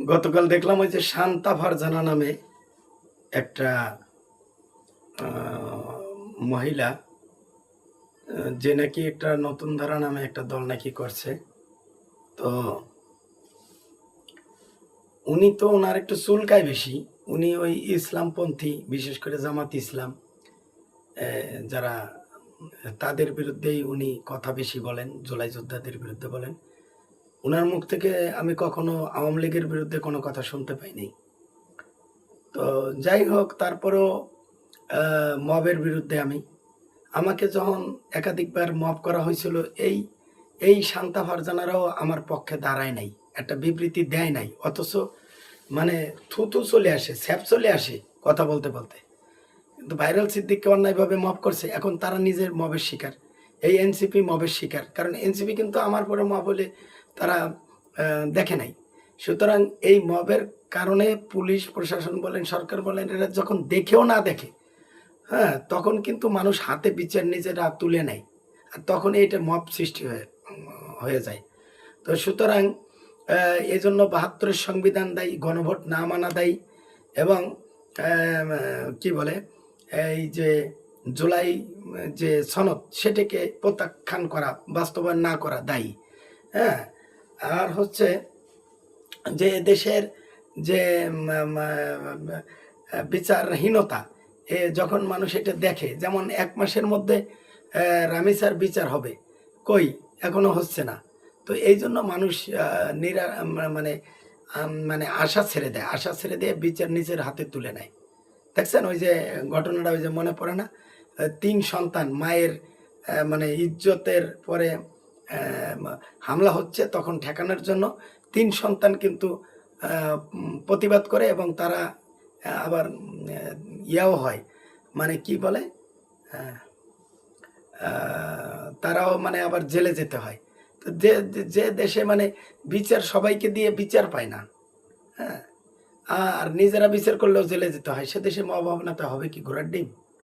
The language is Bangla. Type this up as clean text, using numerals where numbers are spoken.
গতকাল দেখলাম ওই যে শান্তা ফারজানা নামে একটা মহিলা, যে নাকি একটা নতুন ধারা নামে একটা দল নাকি করছে। তো উনি তো ওনার একটু চুলকায় বেশি। উনি ওই ইসলামপন্থী, বিশেষ করে জামাত ইসলাম যারা, তাদের বিরুদ্ধেই উনি কথা বেশি বলেন, জুলাই যোদ্ধাদের বিরুদ্ধে বলেন। উনার মুখ থেকে আমি কখনো আওয়ামী লীগের বিরুদ্ধে কোনো কথা শুনতে পাইনি। তো যাই হোক, তারপরেও মবের বিরুদ্ধে আমাকে যখন একাধিকবার মব করা হয়েছিল, এই এই শান্তা ফারজানারাও আমার পক্ষে দাঁড়ায় নাই, একটা বিবৃতি দেয় নাই, অথচ মানে থুতু চলে আসে, স্যাপ চলে আসে কথা বলতে বলতে। কিন্তু ভাইরাল সিদ্দিককে অন্যায়ভাবে মব করছে, এখন তারা নিজের মবের শিকার। এই এনসিপি মবের শিকার, কারণ এনসিপি কিন্তু আমার পরে মব হলে তারা দেখে নাই। সুতরাং এই মবের কারণে পুলিশ প্রশাসন বলেন, সরকার বলেন, এরা যখন দেখেও না দেখে, হ্যাঁ, তখন কিন্তু মানুষ হাতে বিচার নিজেরা তুলে নেয়, আর তখন এইটা মব সৃষ্টি হয়ে যায়। তো সুতরাং এই জন্য ৭২-এর সংবিধান দায়ী, গণভোট না মানা দায়ী, এবং কি বলে, এই যে জুলাই যে সনদ, সেটাকে প্রত্যাখ্যান করা, বাস্তবায়ন না করা দায়ী। হ্যাঁ, আর হচ্ছে যে দেশের যে বিচারহীনতা, যখন মানুষ এটা দেখে, যেমন ১ মাসের মধ্যে রামিসার বিচার হবে, কই এখনো হচ্ছে না। তো এই জন্য মানুষ মানে মানে আশা ছেড়ে দেয়, আশা ছেড়ে দিয়ে বিচার নিজের হাতে তুলে নেয়। দেখছেন ওই যে ঘটনাটা, ওই যে মনে পড়ে না, ৩ সন্তান মায়ের মানে ইজ্জতের পরে হামলা হচ্ছে, তখন ঠেকানোর জন্য ৩ সন্তান কিন্তু প্রতিবাদ করে, এবং তারা আবার ইয়াও হয়, মানে কি বলে, তারাও মানে আবার জেলে যেতে হয়। তো যে দেশে মানে বিচার সবাইকে দিয়ে বিচার পায় না, হ্যাঁ, আর নিজেরা বিচার করলেও জেলে যেতে হয়, সে দেশে মহাভাবনাতে হবে কি ঘোড়ার ডিম।